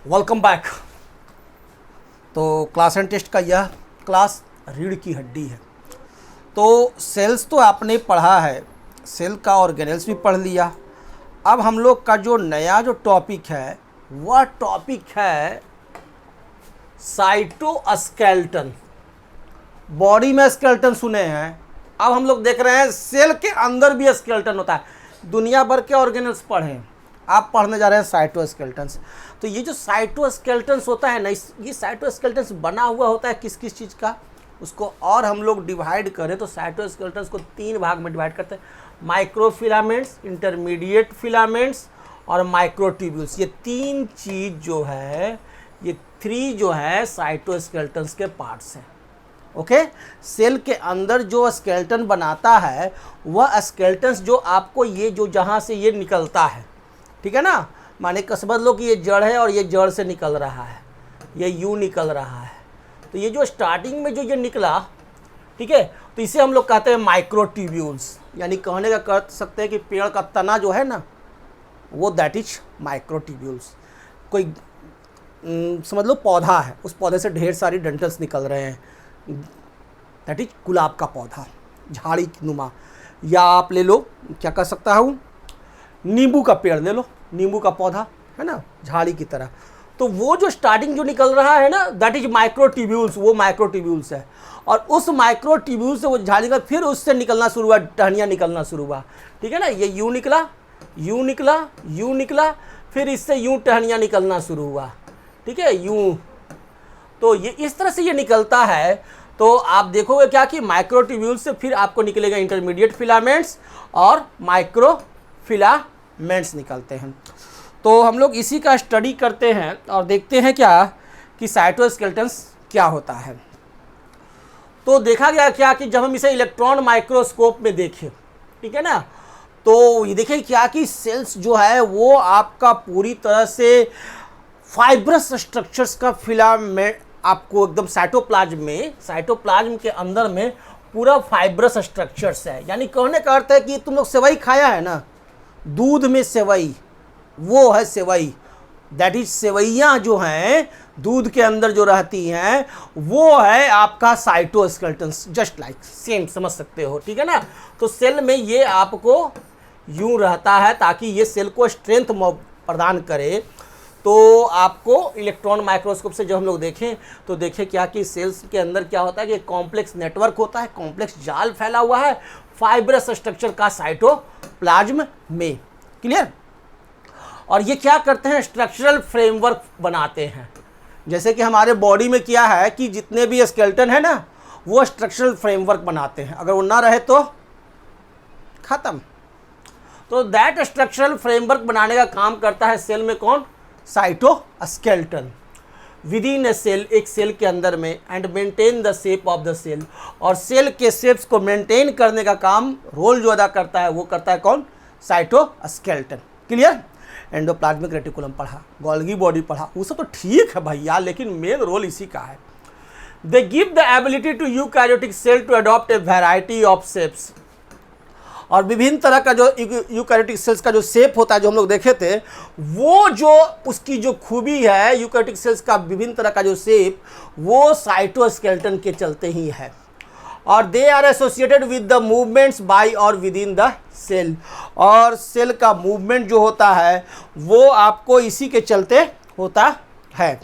Welcome back. तो class and test का यह क्लास रीढ़ की हड्डी है। तो सेल्स तो आपने पढ़ा है, सेल का ऑर्गेनेल्स भी पढ़ लिया। अब हम लोग का जो नया जो टॉपिक है वह टॉपिक है साइटोस्केलेटन। बॉडी में स्केलेटन सुने हैं, अब हम लोग देख रहे हैं सेल के अंदर भी स्केलेटन होता है। दुनिया भर के ऑर्गेनेल्स पढ़ें, आप पढ़ने जा रहे हैं साइटोस्केलेटन्स। तो ये जो साइटोस्केलेटन्स होता है ना, ये साइटोस्केलेटन्स बना हुआ होता है किस किस चीज़ का, उसको और हम लोग डिवाइड करें तो साइटोस्केलेटन्स को 3 भाग में डिवाइड करते हैं। माइक्रोफिलामेंट्स, इंटरमीडिएट फिलामेंट्स और माइक्रोट्यूब्यूल्स। ये 3 चीज़ जो है, ये 3 जो है साइटोस्केलेटन्स के पार्ट्स हैं। ओके सेल के अंदर जो स्केलेटन बनाता है वह स्केलेटन्स जो आपको ये जो जहाँ से ये निकलता है, ठीक है ना, माने समझ लो कि ये जड़ है और ये जड़ से निकल रहा है, ये यूं निकल रहा है। तो ये जो स्टार्टिंग में जो ये निकला, ठीक है, तो इसे हम लोग कहते हैं माइक्रोट्यूब्यूल्स। यानी कहने का कर सकते हैं कि पेड़ का तना जो है ना वो दैट इज माइक्रोट्यूब्यूल्स। कोई समझ लो पौधा है, उस पौधे से ढेर सारी डंठल्स निकल रहे हैं, दैट इज गुलाब का पौधा, झाड़ी नुमा। या आप ले लो, क्या कर सकता हूँ, नींबू का पेड़ ले लो, नींबू का पौधा है ना, झाड़ी की तरह। तो वो जो स्टार्टिंग जो निकल रहा है ना दैट इज माइक्रोट्यूब्यूल्स, वो माइक्रोट्यूब्यूल्स है। और उस माइक्रोट्यूब्यूल से वो झाड़ी का फिर उससे निकलना शुरू हुआ, टहनियाँ निकलना शुरू हुआ, ठीक है ना। ये यूँ निकला, यूँ निकला, यूँ निकला, फिर इससे यूँ टहनियाँ निकलना शुरू हुआ, ठीक है, यूँ। तो ये इस तरह से ये निकलता है। तो आप देखोगे क्या कि माइक्रोट्यूब्यूल से फिर आपको निकलेगा इंटरमीडिएट फिलामेंट्स और माइक्रोफिलामेंट्स निकलते हैं। तो हम लोग इसी का स्टडी करते हैं और देखते हैं क्या कि साइटोस्केलेटन्स क्या होता है। तो देखा गया क्या कि जब हम इसे इलेक्ट्रॉन माइक्रोस्कोप में देखें, ठीक है ना, तो ये देखें क्या कि सेल्स जो है वो आपका पूरी तरह से फाइब्रस स्ट्रक्चर्स का फिलामेंट आपको एकदम साइटोप्लाज्म के अंदर में पूरा फाइब्रस स्ट्रक्चर्स है। यानी कहने का अर्थ है कि तुम लोग सेवई खाया है ना, दूध में सेवई, वो है सेवई, दैट इज सेवैयाँ जो हैं दूध के अंदर जो रहती हैं वो है आपका साइटोस्केलेटन्स, जस्ट लाइक सेम समझ सकते हो, ठीक है ना। तो सेल में ये आपको यूं रहता है ताकि ये सेल को स्ट्रेंथ प्रदान करे। तो आपको इलेक्ट्रॉन माइक्रोस्कोप से जब हम लोग देखें तो देखें क्या कि सेल्स के अंदर क्या होता है कि कॉम्प्लेक्स नेटवर्क होता है, कॉम्प्लेक्स जाल फैला हुआ है फाइब्रस स्ट्रक्चर का साइटोप्लाज्म में। क्लियर। और ये क्या करते हैं, स्ट्रक्चरल फ्रेमवर्क बनाते हैं। जैसे कि हमारे बॉडी में क्या है कि जितने भी स्केलेटन है ना वो स्ट्रक्चरल फ्रेमवर्क बनाते हैं, अगर वो ना रहे तो खत्म। तो दैट स्ट्रक्चरल फ्रेमवर्क बनाने का काम करता है सेल में कौन, cytoskeleton. Within a cell, एक सेल के अंदर में, and maintain the shape of the cell, और सेल के शेप्स को मेंटेन करने का काम, रोल जो अदा करता है वो करता है कौन, साइटोस्केलेटन। क्लियर। एंडोप्लाज्मिक रेटिकुलम पढ़ा, गोल्गी बॉडी पढ़ा, वो सब तो ठीक है भैया, लेकिन मेन रोल इसी का है। They give the ability to eukaryotic cell to adopt a variety of shapes. और विभिन्न तरह का जो यूकैरियोटिक सेल्स का जो शेप होता है जो हम लोग देखे थे, वो जो उसकी जो खूबी है यूकैरियोटिक सेल्स का विभिन्न तरह का जो शेप, वो साइटोस्केलेटन के चलते ही है। और they are associated with the movements by और विद इन द सेल। और सेल का मूवमेंट जो होता है वो आपको इसी के चलते होता है।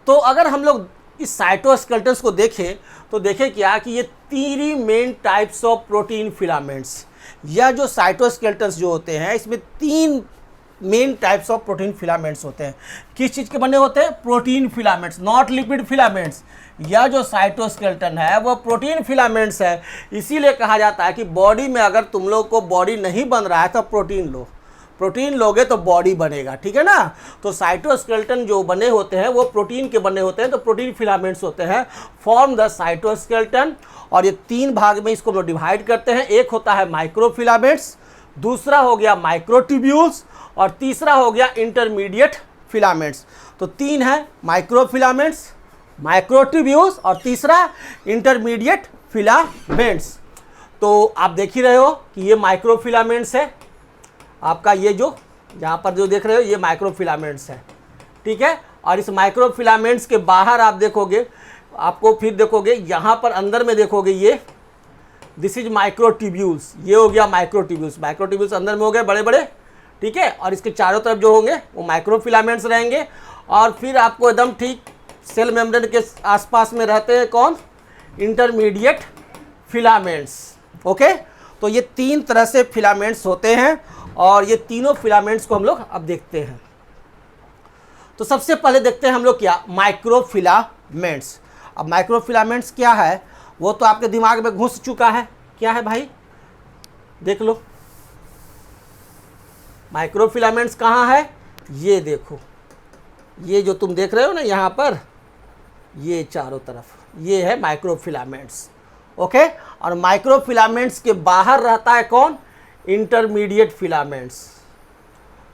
तो अगर हम लोग इस साइटोस्केलेटन्स को देखें तो देखें क्या कि ये 3 main types of protein filaments, या जो साइटोस्केलेटन्स जो होते हैं इसमें 3 main types of protein filaments होते हैं। किस चीज़ के बने होते हैं, protein filaments, not lipid filaments. यह जो साइटोस्केलेटन है वह प्रोटीन फिलामेंट्स है। इसीलिए कहा जाता है कि बॉडी में अगर तुम लोग को बॉडी नहीं बन रहा है तो प्रोटीन लो, प्रोटीन लोगे तो बॉडी बनेगा, ठीक है ना। तो साइटोस्केलेटन जो बने होते हैं वो प्रोटीन के बने होते हैं, तो प्रोटीन फिलामेंट्स होते हैं, फॉर्म द साइटोस्केलेटन। और ये 3 भाग में इसको हम लोग डिवाइड करते हैं। एक होता है माइक्रोफिलामेंट्स, दूसरा हो गया माइक्रोट्यूब्यूल्स, और तीसरा हो गया इंटरमीडिएट फिलामेंट्स। तो 3 है, माइक्रोफिलामेंट्स, माइक्रोट्यूब्यूल्स और तीसरा इंटरमीडिएट फिलामेंट्स। तो आप देख ही रहे हो कि ये माइक्रोफिलामेंट्स है आपका, ये जो यहाँ पर जो देख रहे हो ये माइक्रोफिलामेंट्स है, ठीक है। और इस माइक्रोफिलामेंट्स के बाहर आप देखोगे, आपको फिर देखोगे यहाँ पर अंदर में देखोगे ये दिस इज माइक्रोट्यूब्यूल्स, ये हो गया माइक्रोट्यूब्यूल्स। माइक्रोट्यूब्यूल्स अंदर में हो गए बड़े बड़े, ठीक है। और इसके चारों तरफ जो होंगे वो माइक्रोफिलामेंट्स रहेंगे। और फिर आपको एकदम ठीक सेल मेम्ब्रेन के आसपास में रहते हैं कौन, इंटरमीडिएट फिलामेंट्स। ओके, तो ये 3 तरह से फिलामेंट्स होते हैं और ये तीनों फिलामेंट्स को हम लोग अब देखते हैं। तो सबसे पहले देखते हैं हम लोग क्या, माइक्रोफिलामेंट्स। अब माइक्रोफिलामेंट्स क्या है वो तो आपके दिमाग में घुस चुका है, क्या है भाई, देख लो। माइक्रोफिलामेंट्स कहाँ है, ये देखो, ये जो तुम देख रहे हो ना यहाँ पर, ये चारों तरफ ये है माइक्रोफिलामेंट्स। ओके, और माइक्रोफिलामेंट्स के बाहर रहता है कौन, इंटरमीडिएट फिलामेंट्स।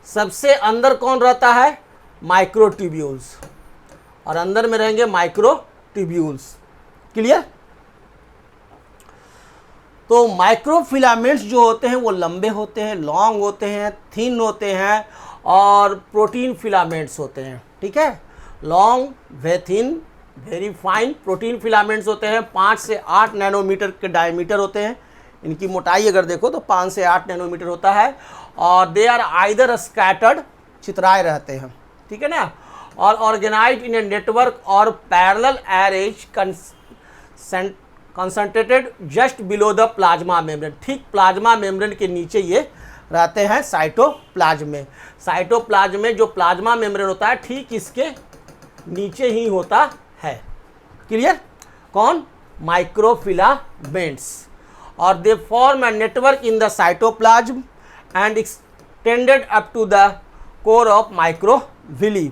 सबसे अंदर कौन रहता है, माइक्रोट्यूब्यूल्स, और अंदर में रहेंगे माइक्रोट्यूब्यूल्स। क्लियर। तो माइक्रोफिलामेंट्स जो होते हैं वो लंबे होते हैं, लॉन्ग होते हैं, थिन होते हैं और प्रोटीन फिलामेंट्स होते हैं, ठीक है। Long, they thin, very fine protein filaments होते हैं। 5 से 8 नैनोमीटर के डायमीटर होते हैं। इनकी मोटाई अगर देखो तो 5 से 8 नैनोमीटर होता है। और दे आर आइदर स्कैटर्ड, चितराए रहते हैं, ठीक है ना। और ऑर्गेनाइज्ड इन ए नेटवर्क और parallel arrange concentrated just below the plasma membrane. ठीक प्लाज्मा मेम्ब्रेन के नीचे ये रहते हैं साइटोप्लाज्म में। साइटोप्लाज्म में जो प्लाज्मा मेम्ब्रेन होता है ठीक इसके नीचे ही होता है। क्लियर। कौन, माइक्रोफिलामेंट्स। और they form a network in the cytoplasm and extended up to the core of microvilli.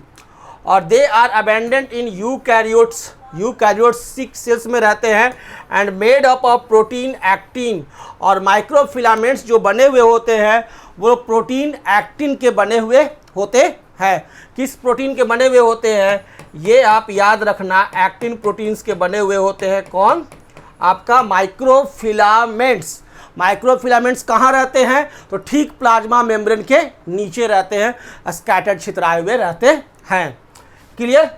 और they are abundant in eukaryotes. Eukaryotes 6 cells में रहते हैं and made up of protein actin. और माइक्रोफिलामेंट्स जो बने हुए होते हैं वो प्रोटीन एक्टिन के बने हुए होते हैं। किस प्रोटीन के बने हुए होते हैं, ये आप याद रखना, एक्टिन प्रोटीन्स के बने हुए होते हैं। कौन, आपका माइक्रोफिलामेंट्स। माइक्रोफिलामेंट्स कहाँ रहते हैं, तो ठीक प्लाज्मा मेम्ब्रेन के नीचे रहते हैं, स्कैटर्ड, छितराए हुए रहते हैं। क्लियर।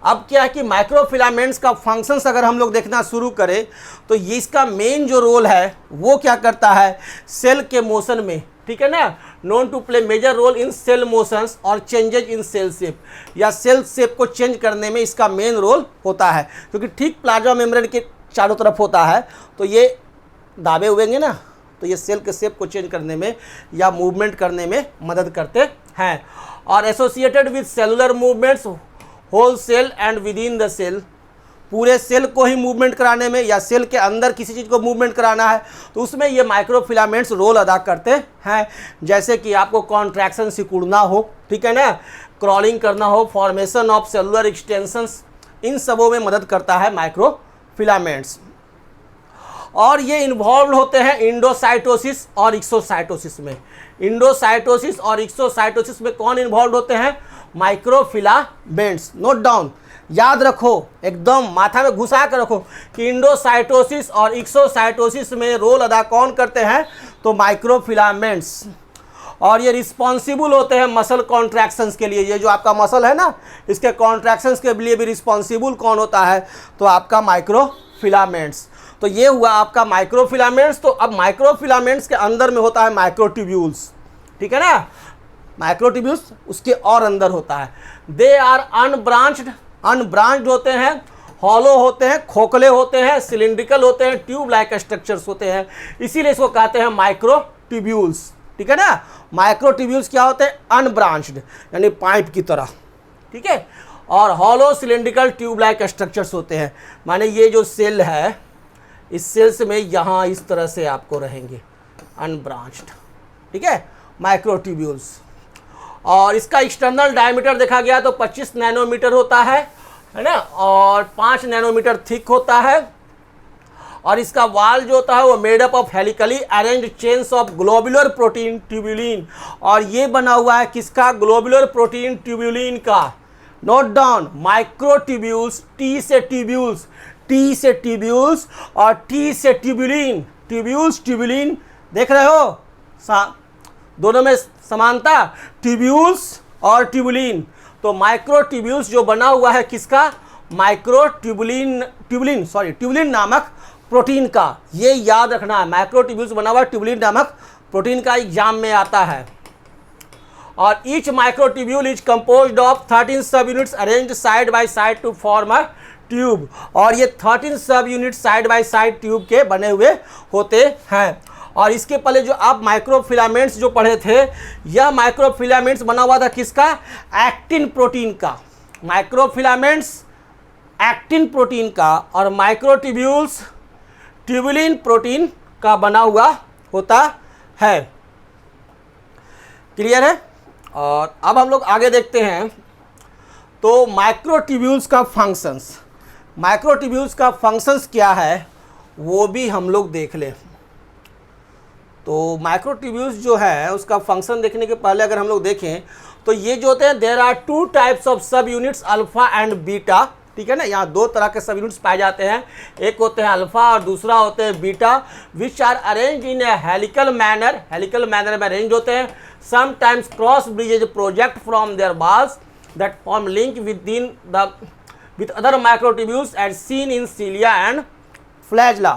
अब क्या है कि माइक्रोफिलामेंट्स का फंक्शंस अगर हम लोग देखना शुरू करें तो ये इसका मेन जो रोल है वो क्या करता है, सेल के मोशन में, ठीक है ना। Known to play major role in cell motions और चेंजेज इन सेल शेप, या सेल शेप को चेंज करने में इसका मेन रोल होता है। क्योंकि ठीक प्लाज्मा मेम्ब्रेन के चारों तरफ होता है तो ये दाबे हुएंगे ना, तो ये सेल के शेप को चेंज करने में या मूवमेंट करने में मदद करते हैं। और associated with cellular movements whole cell and within the cell, पूरे सेल को ही मूवमेंट कराने में या सेल के अंदर किसी चीज़ को मूवमेंट कराना है तो उसमें ये माइक्रोफिलामेंट्स रोल अदा करते हैं। जैसे कि आपको कॉन्ट्रैक्शन सिकुड़ना हो, ठीक है ना, क्रॉलिंग करना हो, फॉर्मेशन ऑफ सेलुलर एक्सटेंशंस, इन सबों में मदद करता है माइक्रोफिलामेंट्स। और ये इन्वॉल्व होते हैं इंडोसाइटोसिस और एक्सोसाइटोसिस में। इंडोसाइटोसिस और एक्सोसाइटोसिस में कौन इन्वॉल्व होते हैं, माइक्रोफिलामेंट्स। नोट डाउन, याद रखो, एकदम माथा में घुसा कर रखो कि इंडोसाइटोसिस और एक्सोसाइटोसिस में रोल अदा कौन करते हैं, तो माइक्रोफिलामेंट्स। और ये रिस्पॉन्सिबल होते हैं मसल कॉन्ट्रैक्शंस के लिए। ये जो आपका मसल है ना, इसके कॉन्ट्रैक्शंस के लिए भी रिस्पॉन्सिबल कौन होता है, तो आपका माइक्रोफिलामेंट्स। तो ये हुआ आपका माइक्रोफिलामेंट्स। तो अब माइक्रोफिलामेंट्स के अंदर में होता है माइक्रोट्यूब्यूल्स, ठीक है ना। माइक्रोट्यूब्यूल्स उसके और अंदर होता है। दे आर अनब्रांच्ड, अनब्रांच्ड होते हैं, हॉलो होते हैं, खोखले होते हैं, सिलिंड्रिकल होते हैं, ट्यूब लाइक स्ट्रक्चर्स होते हैं, इसीलिए इसको कहते हैं माइक्रोट्यूब्यूल्स, ठीक है ना। माइक्रोट्यूब्यूल्स क्या होते हैं, अनब्रांच्ड, यानी पाइप की तरह, ठीक है। और hollow cylindrical tube like structures होते हैं, माने ये जो सेल है इस सेल्स में यहाँ इस तरह से आपको रहेंगे अनब्रांच्ड, ठीक है, माइक्रोट्यूब्यूल्स। और इसका एक्सटर्नल डायमीटर देखा गया तो 25 नैनोमीटर होता है ना, और 5 नैनोमीटर थिक होता है। और इसका वाल जो होता है वो made up of helically arranged chains of globular protein tubulin. और ये बना हुआ है किसका, ग्लोबुलर प्रोटीन ट्यूब्यूलिन का। नोट डाउन, माइक्रोट्यूब्यूल्स, टी से ट्यूब्यूल्स, टी से ट्यूब्यूल्स और टी से ट्यूब्यूलिन। ट्यूब्यूल्स, ट्यूब्यूलिन, देख रहे हो दोनों में समानता। ट्यूब्यूल्स और ट्यूबुलिन। तो माइक्रोट्यूब्यूल्स जो बना हुआ है किसका, ट्यूबुलिन नामक प्रोटीन का, ये याद रखना है। माइक्रोट्यूब्यूल्स बना हुआ ट्यूबुलिन नामक प्रोटीन का एग्जाम में आता है। और each microtubule is composed of 13 sub units arranged side by side to form a tube. और ये 13 sub unit side by side tube के बने हुए होते हैं। और इसके पहले जो आप माइक्रोफिलामेंट्स जो पढ़े थे, यह माइक्रोफिलामेंट्स बना हुआ था किसका, एक्टिन प्रोटीन का। माइक्रोफिलामेंट्स एक्टिन प्रोटीन का और माइक्रोट्यूब्यूल्स ट्यूबुलिन प्रोटीन का बना हुआ होता है। क्लियर है। और अब हम लोग आगे देखते हैं तो माइक्रोट्यूब्यूल्स का फंक्शंस क्या है वो भी हम लोग देख लें। तो माइक्रोट्यूब्यूल्स जो है उसका फंक्शन देखने के पहले अगर हम लोग देखें तो ये जो होते हैं, देयर आर 2 टाइप्स ऑफ सब यूनिट्स अल्फा एंड बीटा। ठीक है ना, यहाँ 2 तरह के सब यूनिट्स पाए जाते हैं, एक होते हैं अल्फा और दूसरा होते हैं beta, which are arrange in a helical manner में अरेंज होते हैं। Sometimes cross bridges project from their walls that form link with other microtubules as seen in cilia and flagella.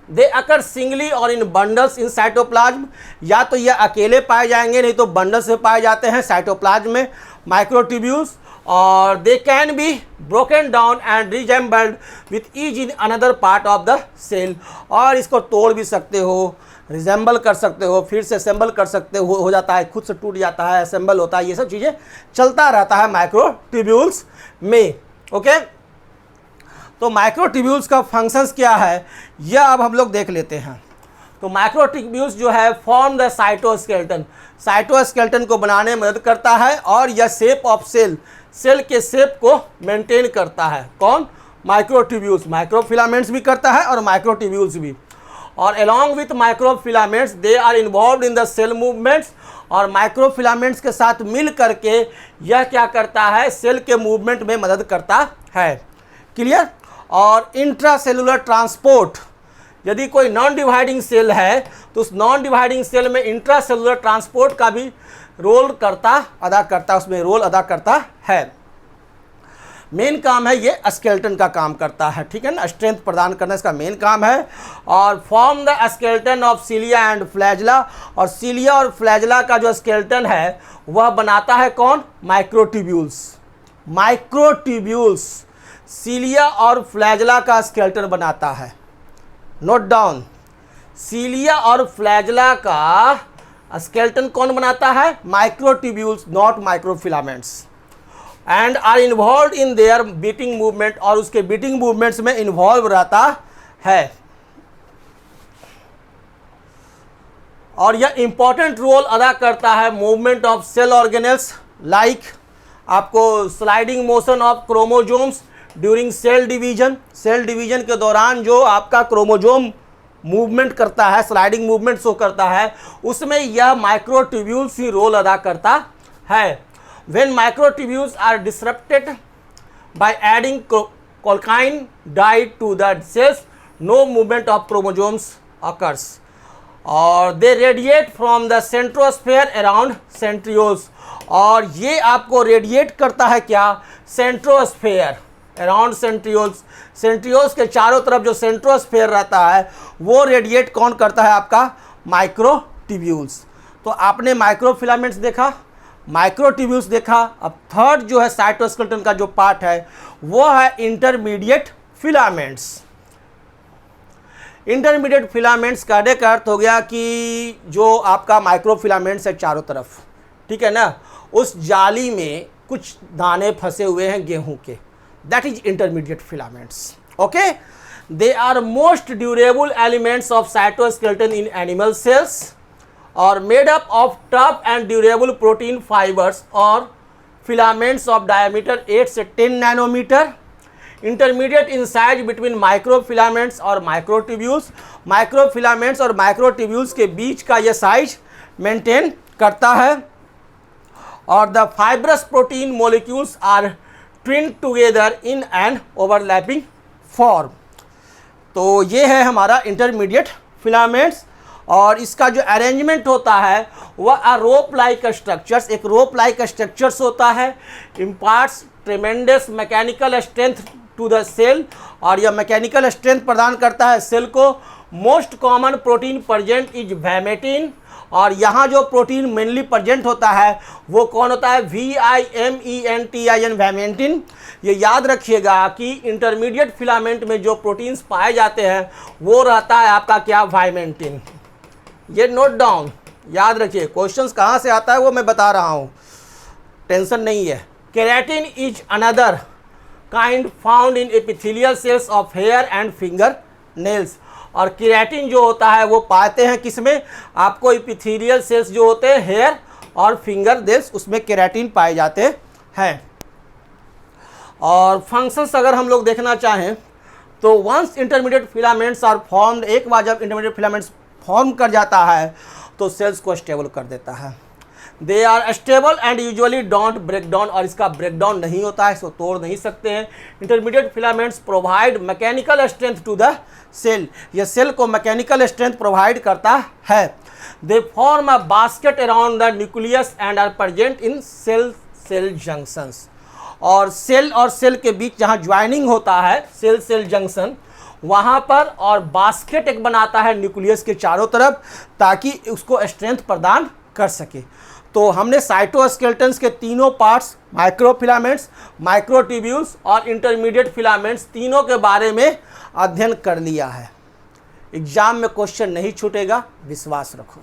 They occur singly or in bundles in cytoplasm। या तो ये अकेले पाए जाएंगे, नहीं तो बंडल से पाए जाते हैं साइटोप्लाज्म में माइक्रोट्यूब्यूल्स। और they can be broken down and reassembled with each in another part of the cell. और इसको तोड़ भी सकते हो, रिजेंबल कर सकते हो, फिर से असेंबल कर सकते हो जाता है, खुद से टूट जाता है, असेंबल होता है, ये सब चीज़ें चलता रहता है माइक्रोट्यूब्यूल्स में। ओके, तो माइक्रोट्यूब्यूल्स का फंक्शंस क्या है यह अब हम लोग देख लेते हैं। तो माइक्रोट्यूब्यूल्स जो है फॉर्म द साइटोस्केलेटन को बनाने में मदद करता है और यह शेप ऑफ सेल के शेप को मेंटेन करता है। कौन, माइक्रोट्यूब्यूल्स। माइक्रोफिलामेंट्स भी करता है और माइक्रोट्यूब्यूल्स भी। और along with microfilaments they are involved in the cell movements। और माइक्रोफिलामेंट्स के साथ मिल करके यह क्या करता है, सेल के मूवमेंट में मदद करता है। क्लियर। और इंट्रासेलुलर ट्रांसपोर्ट, यदि कोई नॉन डिवाइडिंग सेल है तो उस नॉन डिवाइडिंग सेल में इंट्रासेलुलर ट्रांसपोर्ट का भी उसमें रोल अदा करता है। मेन काम है ये स्केलेटन का काम करता है। ठीक है ना, स्ट्रेंथ प्रदान करना इसका मेन काम है। और form the skeleton of cilia and flagella. और सीलिया और फ्लैजला का जो स्केलेटन है वह बनाता है कौन, माइक्रोट्यूब्यूल्स सीलिया और फ्लैजला का स्केलेटन बनाता है। नोट डाउन, सीलिया और फ्लैजला का स्केलेटन कौन बनाता है, microtubules, not microfilaments. And are involved in their beating movement, और उसके बीटिंग मूवमेंट्स में इन्वॉल्व रहता है। और यह इंपॉर्टेंट रोल अदा करता है movement of cell organelles, like आपको sliding motion of chromosomes during cell division के दौरान जो आपका क्रोमोजोम मूवमेंट करता है, स्लाइडिंग मूवमेंट शो करता है, उसमें यह माइक्रोट्यूब्यूल्स ही रोल अदा करता है। When microtubules are disrupted by adding colchicine dye to the cells, no movement of chromosomes occurs। और they radiate from the centrosphere around centrioles। और ये आपको रेडिएट करता है क्या, सेंट्रोस्फेयर अराउंड सेंट्रियोल्स के चारों तरफ जो सेंट्रोस्फेयर रहता है वो रेडिएट कौन करता है, आपका माइक्रोट्यूब्यूल्स। तो आपने माइक्रोफिलामेंट्स देखा, माइक्रोट्यूब्यूल्स देखा। अब थर्ड जो है साइटोस्केलेटन का जो पार्ट है वो है इंटरमीडिएट फिलामेंट्स। इंटरमीडिएट फिलामेंट्स कहने का अर्थ हो गया कि जो आपका माइक्रोफिलामेंट्स है चारों तरफ, ठीक है ना, उस जाली में कुछ दाने फंसे हुए हैं गेहूं के, that is intermediate filaments. Okay, they are most durable elements of cytoskeleton in animal cells और made up of tough and durable protein fibres और फिलामेंट्स ऑफ डायमीटर 8 से 10 nanometre. Intermediate in size between microfilaments और microtubules. Microfilaments और microtubules के बीच का यह size maintain करता है। और the fibrous protein molecules are twin together in an overlapping form. तो ये है हमारा इंटरमीडिएट फिलामेंट्स। और इसका जो अरेंजमेंट होता है वह रोप लाइक स्ट्रक्चर्स, एक रोप लाइक स्ट्रक्चर्स होता है, imparts tremendous mechanical strength to the cell, और यह मैकेनिकल स्ट्रेंथ प्रदान करता है सेल को। Most common protein present is vimentin, और यहाँ जो प्रोटीन मेनली प्रेजेंट होता है वो कौन होता है, VIMENTIN, वैमेंटिन। ये याद रखिएगा कि इंटरमीडिएट फिलामेंट में जो प्रोटीन्स पाए जाते हैं वो रहता है आपका क्या, वाइमेंटिन। ये नोट डाउन याद रखिए, क्वेश्चंस कहाँ से आता है वो मैं बता रहा हूँ, टेंशन नहीं है। Keratin is another kind found in epithelial cells of hair and finger nails, और केराटिन जो होता है वो पाते हैं किसमें, आपको एपिथेलियल सेल्स जो होते हैं हेयर और फिंगर नेल्स, उसमें केराटिन पाए जाते हैं। और फंक्शंस अगर हम लोग देखना चाहें तो once intermediate filaments are formed, एक बार जब इंटरमीडिएट फिलामेंट्स फॉर्म कर जाता है तो सेल्स को स्टेबल कर देता है। They are stable and usually don't break down, और इसका ब्रेक डाउन नहीं होता है, इसको तोड़ नहीं सकते हैं। Intermediate filaments provide mechanical strength to the cell, यह सेल को मैकेनिकल स्ट्रेंथ प्रोवाइड करता है। They form a basket around the nucleus and are present in cell cell junctions, और सेल के बीच जहाँ ज्वाइनिंग होता है सेल सेल जंक्शन वहाँ पर, और बास्केट एक बनाता है न्यूक्लियस के चारों तरफ ताकि उसको स्ट्रेंथ प्रदान कर सके। तो हमने साइटोस्केलेटन्स के तीनों पार्ट्स, माइक्रोफिलामेंट्स, माइक्रोट्यूब्यूल्स और इंटरमीडिएट फिलामेंट्स, तीनों के बारे में अध्ययन कर लिया है। एग्जाम में क्वेश्चन नहीं छूटेगा, विश्वास रखो।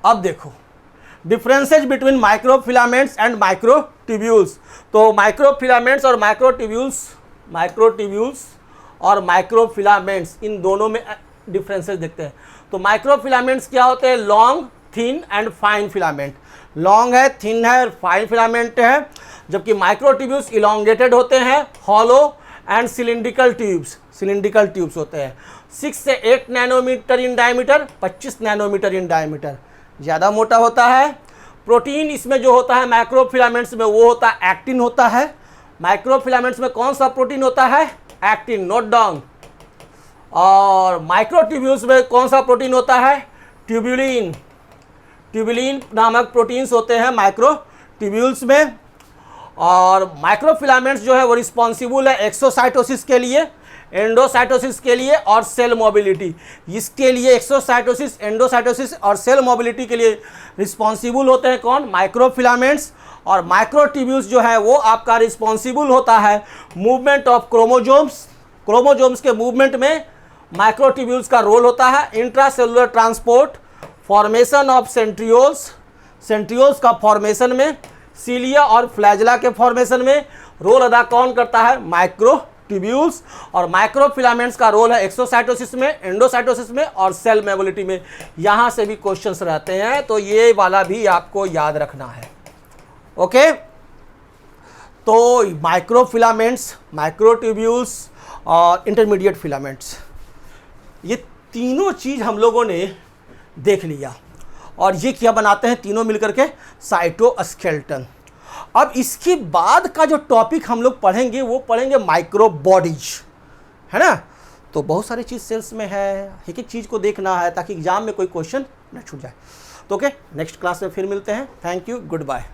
अब देखो differences between microfilaments and microtubules. तो माइक्रोफिलामेंट्स और माइक्रोट्यूब्यूल्स और माइक्रोफिलामेंट्स, इन दोनों में डिफरेंसेस देखते हैं। तो माइक्रोफिलामेंट्स क्या होते हैं, long, thin and fine filament. Long है, थिन है और फाइन फिलामेंट है, जबकि माइक्रोट्यूब्यूल्स इलोंगेटेड होते हैं, हॉलो एंड सिलिंड्रिकल ट्यूब्स होते हैं। 6 से 8 nanometre in diameter, 25 nanometre in diameter, ज़्यादा मोटा होता है। प्रोटीन इसमें जो होता है माइक्रोफिलामेंट्स में वो होता है एक्टिन होता है। माइक्रोफिलामेंट्स में कौन सा प्रोटीन होता है, एक्टिन, नोट डाउन। और माइक्रोट्यूब्यूल्स में कौन सा प्रोटीन होता है, ट्यूब्यूलिन। ट्यूब्यूलिन नामक प्रोटीन्स होते हैं माइक्रोट्यूब्यूल्स में। और माइक्रोफिलामेंट्स जो है वो रिस्पॉन्सिबल है एक्सोसाइटोसिस के लिए, एंडोसाइटोसिस के लिए और सेल मोबिलिटी। इसके लिए एक्सोसाइटोसिस, एंडोसाइटोसिस और सेल मोबिलिटी के लिए रिस्पॉन्सिबल होते हैं कौन, माइक्रोफिलामेंट्स। और माइक्रोट्यूब्यूल्स जो है वो आपका रिस्पॉन्सिबल होता है मूवमेंट ऑफ क्रोमोजोम्स। क्रोमोजोम्स के मूवमेंट में माइक्रोट्यूब्यूल्स का रोल होता है। Intracellular transport, formation of centrioles का फॉर्मेशन में, सीलिया और फ्लैजला के फॉर्मेशन में रोल अदा कौन करता है, माइक्रोट्यूब्यूल्स। और माइक्रोफिलामेंट्स का रोल है एक्सोसाइटोसिस में, एंडोसाइटोसिस में और सेल मोबिलिटी में। यहाँ से भी क्वेश्चंस रहते हैं, तो ये वाला भी आपको याद रखना है। ओके, तो माइक्रोफिलामेंट्स, माइक्रोट्यूब्यूल्स और इंटरमीडिएट फिलामेंट्स, ये तीनों चीज़ हम लोगों ने देख लिया, और ये क्या बनाते हैं तीनों मिलकर के, साइटोस्केलेटन। अब इसके बाद का जो टॉपिक हम लोग पढ़ेंगे वो पढ़ेंगे माइक्रोबॉडीज, है ना। तो बहुत सारी चीज़ सेल्स में है, एक एक चीज़ को देखना है ताकि एग्जाम में कोई क्वेश्चन न छूट जाए। तो ओके, नेक्स्ट क्लास में फिर मिलते हैं। Thank you, good bye.